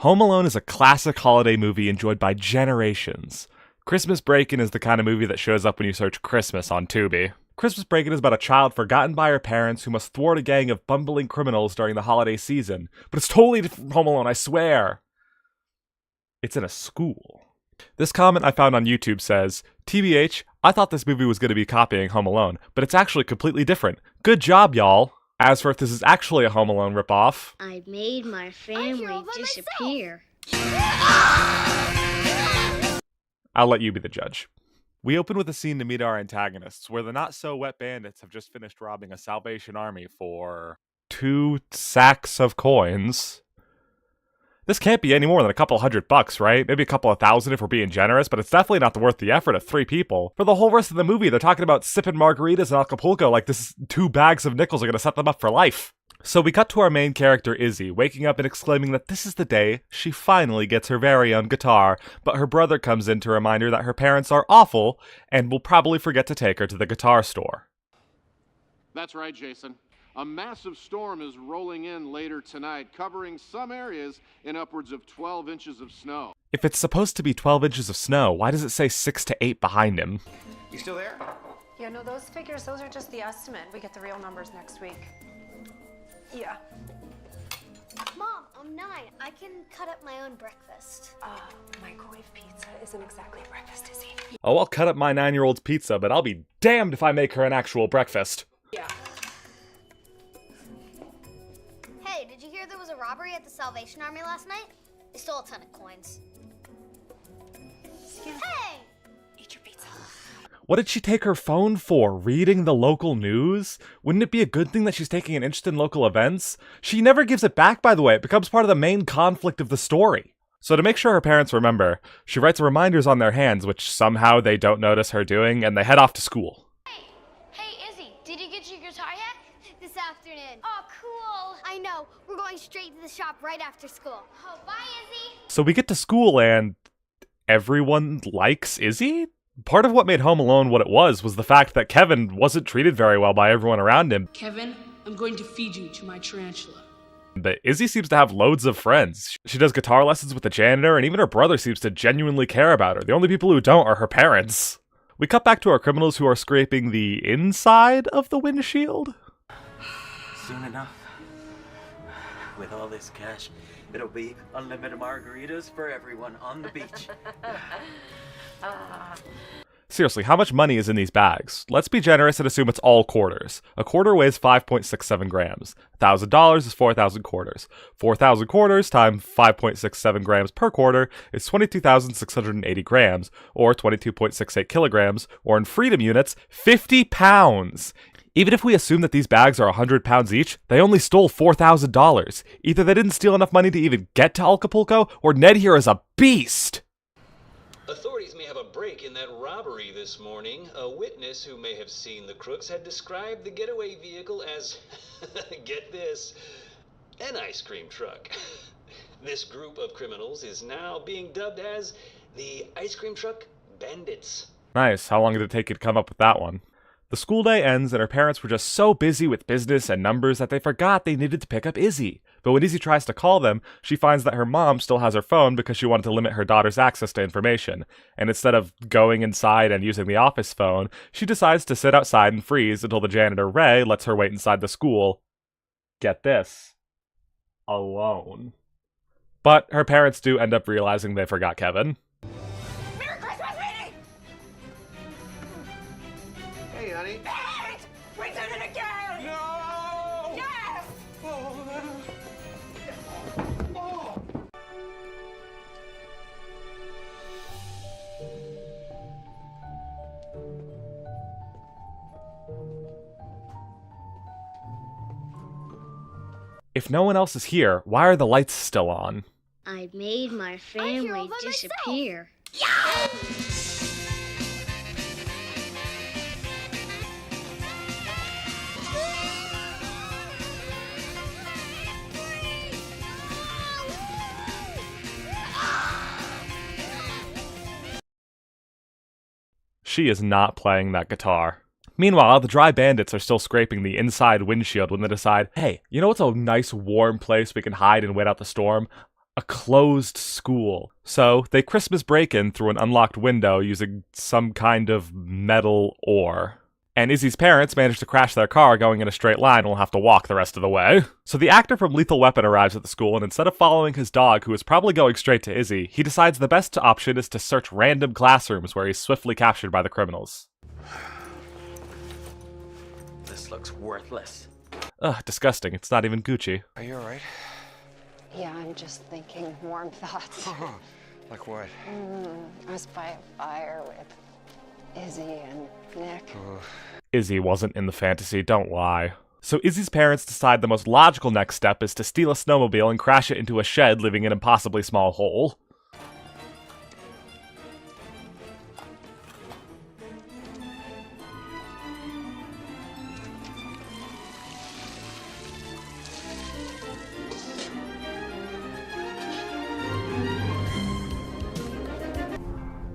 Home Alone is a classic holiday movie enjoyed by generations. Christmas Breakin' is the kind of movie that shows up when you search Christmas on Tubi. Christmas Breakin' is about a child forgotten by her parents who must thwart a gang of bumbling criminals during the holiday season. But it's totally different from Home Alone, I swear. It's in a school. This comment I found on YouTube says, TBH, I thought this movie was going to be copying Home Alone, but it's actually completely different. Good job, y'all. As for if this is actually a Home Alone ripoff, I made my family disappear. I'll let you be the judge. We open with a scene to meet our antagonists, where the not-so-wet bandits have just finished robbing a Salvation Army for 2 sacks of coins. This can't be any more than a couple $100, right? Maybe a couple of thousand if we're being generous, but it's definitely not worth the effort of 3 people. For the whole rest of the movie, they're talking about sipping margaritas in Acapulco like this 2 bags of nickels are gonna set them up for life. So we cut to our main character, Izzy, waking up and exclaiming that this is the day she finally gets her very own guitar, but her brother comes in to remind her that her parents are awful and will probably forget to take her to the guitar store. That's right, Jason. A massive storm is rolling in later tonight, covering some areas in upwards of 12 inches of snow. If it's supposed to be 12 inches of snow, why does it say 6 to 8 behind him? You still there? Yeah, no, those figures, those are just the estimate. We get the real numbers next week. Yeah. Mom, I'm 9. I can cut up my own breakfast. Microwave pizza isn't exactly breakfast, is he? Oh, I'll cut up my 9-year-old's pizza, but I'll be damned if I make her an actual breakfast. Yeah. Hey, did you hear there was a robbery at the Salvation Army last night? They stole a ton of coins. Excuse me. Hey! Eat your pizza. What did she take her phone for? Reading the local news? Wouldn't it be a good thing that she's taking an interest in local events? She never gives it back, by the way. It becomes part of the main conflict of the story. So to make sure her parents remember, she writes reminders on their hands, which somehow they don't notice her doing, and they head off to school. Hey, Izzy, did you get your guitar yet? This afternoon. Oh, cool. I know. We're going straight to the shop right after school. Oh, bye, Izzy. So we get to school and everyone likes Izzy? Part of what made Home Alone what it was the fact that Kevin wasn't treated very well by everyone around him. Kevin, I'm going to feed you to my tarantula. But Izzy seems to have loads of friends. She does guitar lessons with the janitor, and even her brother seems to genuinely care about her. The only people who don't are her parents. We cut back to our criminals who are scraping the inside of the windshield. Soon enough. With all this cash, it'll be unlimited margaritas for everyone on the beach. Seriously, how much money is in these bags? Let's be generous and assume it's all quarters. A quarter weighs 5.67 grams. $1,000 is 4,000 quarters. 4,000 quarters times 5.67 grams per quarter is 22,680 grams, or 22.68 kilograms, or in freedom units, 50 pounds. Even if we assume that these bags are 100 pounds each, they only stole $4,000. Either they didn't steal enough money to even get to Acapulco, or Ned here is a beast. Authorities may have a break in that robbery this morning. A witness who may have seen the crooks had described the getaway vehicle as, get this, an ice cream truck. This group of criminals is now being dubbed as the Ice Cream Truck Bandits. Nice. How long did it take you to come up with that one? The school day ends and her parents were just so busy with business and numbers that they forgot they needed to pick up Izzy. But when Izzy tries to call them, she finds that her mom still has her phone because she wanted to limit her daughter's access to information. And instead of going inside and using the office phone, she decides to sit outside and freeze until the janitor, Ray, lets her wait inside the school. Get this. Alone. But her parents do end up realizing they forgot Kevin. Merry Christmas, sweetie! Hey, honey. Hey! We did it again! No! Yes! If no one else is here, why are the lights still on? I made my family disappear. She is not playing that guitar. Meanwhile, the dry bandits are still scraping the inside windshield when they decide, hey, you know what's a nice warm place we can hide and wait out the storm? a closed school. So they Christmas break in through an unlocked window using some kind of metal ore. And Izzy's parents manage to crash their car going in a straight line and will have to walk the rest of the way. So the actor from Lethal Weapon arrives at the school, and instead of following his dog, who is probably going straight to Izzy, he decides the best option is to search random classrooms where he's swiftly captured by the criminals. This looks worthless. Ugh, disgusting. It's not even Gucci. Are you alright? Yeah, I'm just thinking warm thoughts. Like what? I was by a fire with Izzy and Nick. Izzy wasn't in the fantasy, don't lie. So Izzy's parents decide the most logical next step is to steal a snowmobile and crash it into a shed, leaving an impossibly small hole.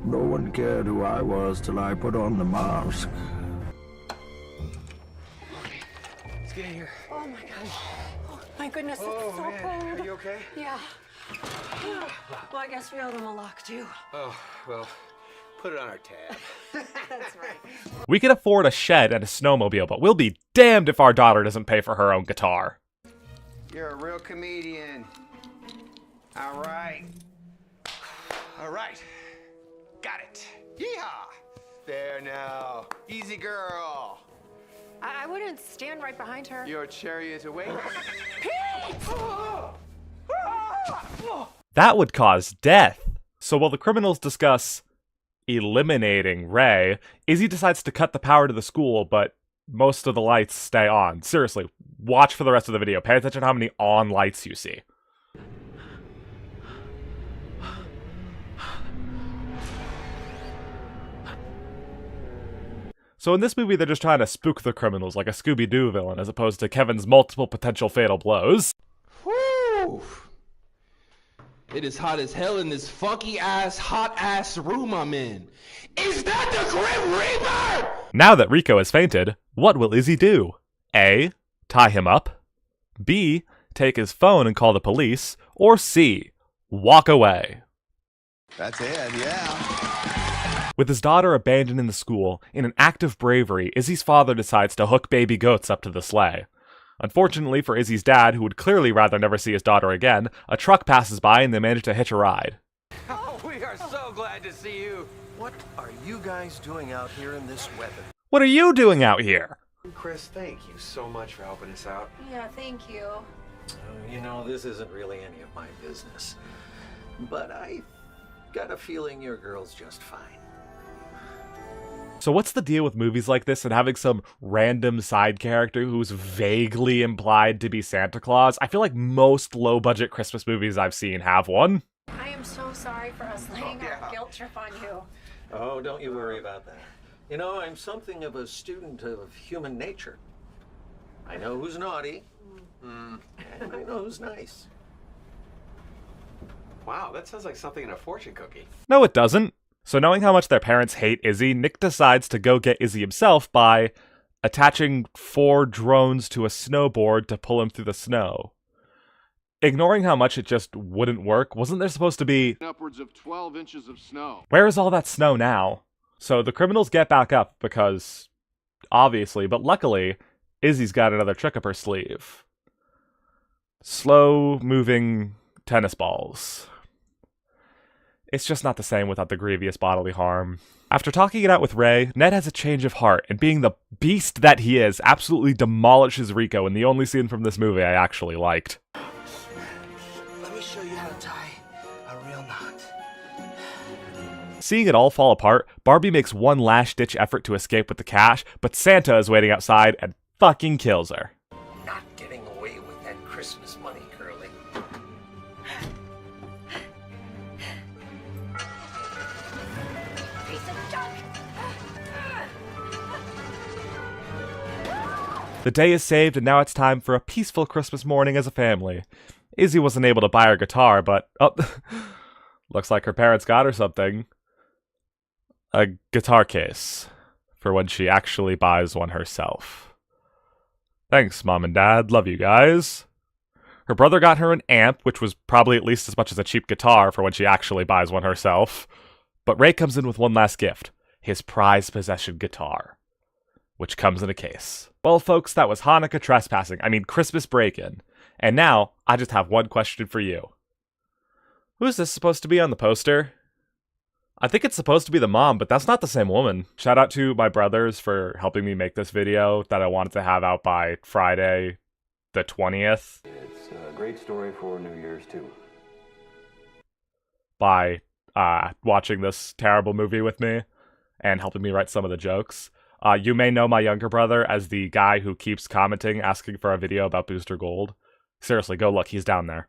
No one cared who I was till I put on the mask. Let's get in here. Oh my gosh. Oh my goodness, it's so cold. Are you okay? Yeah. Well, I guess we owe them a lock too. Oh, well, put it on our tab. That's right. We can afford a shed and a snowmobile, but we'll be damned if our daughter doesn't pay for her own guitar. You're a real comedian. All right. All right. Got it. Yeehaw! There now. Easy girl. I wouldn't stand right behind her. Your chariot awaits. That would cause death. So while the criminals discuss eliminating Ray, Izzy decides to cut the power to the school, but most of the lights stay on. Seriously, watch for the rest of the video. Pay attention to how many on lights you see. So in this movie, they're just trying to spook the criminals like a Scooby-Doo villain, as opposed to Kevin's multiple potential fatal blows. Whew! It is hot as hell in this funky-ass, hot-ass room I'm in. Is that the Grim Reaper? Now that Rico has fainted, what will Izzy do? A. Tie him up. B. Take his phone and call the police. Or C. Walk away. That's it, yeah. With his daughter abandoned in the school, in an act of bravery, Izzy's father decides to hook baby goats up to the sleigh. Unfortunately for Izzy's dad, who would clearly rather never see his daughter again, a truck passes by and they manage to hitch a ride. Oh, we are so glad to see you. What are you guys doing out here in this weather? What are you doing out here? Chris, thank you so much for helping us out. Yeah, thank you. You know, this isn't really any of my business. But I got a feeling your girl's just fine. So what's the deal with movies like this and having some random side character who's vaguely implied to be Santa Claus? I feel like most low-budget Christmas movies I've seen have one. I am so sorry for us laying our guilt trip on you. Oh, don't you worry about that. You know, I'm something of a student of human nature. I know who's naughty, and I know who's nice. Wow, that sounds like something in a fortune cookie. No, it doesn't. So knowing how much their parents hate Izzy, Nick decides to go get Izzy himself by attaching 4 drones to a snowboard to pull him through the snow. Ignoring how much it just wouldn't work, wasn't there supposed to be Upwards of 12 inches of snow. Where is all that snow now? So the criminals get back up because, obviously, but luckily, Izzy's got another trick up her sleeve. Slow-moving tennis balls. It's just not the same without the grievous bodily harm. After talking it out with Ray, Ned has a change of heart, and being the beast that he is, absolutely demolishes Rico in the only scene from this movie I actually liked. Let me show you how to tie a real knot. Seeing it all fall apart, Barbie makes one last-ditch effort to escape with the cash, but Santa is waiting outside and fucking kills her. Not getting away with that Christmas money, Curly. Piece of junk! The day is saved, and now it's time for a peaceful Christmas morning as a family. Izzy wasn't able to buy her guitar, but, oh, looks like her parents got her something. A guitar case, for when she actually buys one herself. Thanks, Mom and Dad. Love you guys. Her brother got her an amp, which was probably at least as much as a cheap guitar for when she actually buys one herself. But Ray comes in with one last gift, his prized possession guitar, which comes in a case. Well, folks, that was Hanukkah trespassing. Christmas break-in. And now, I just have one question for you. Who's this supposed to be on the poster? I think it's supposed to be the mom, but that's not the same woman. Shout out to my brothers for helping me make this video that I wanted to have out by Friday the 20th. It's a great story for New Year's, too. By watching this terrible movie with me and helping me write some of the jokes. You may know my younger brother as the guy who keeps commenting, asking for a video about Booster Gold. Seriously, go look, he's down there.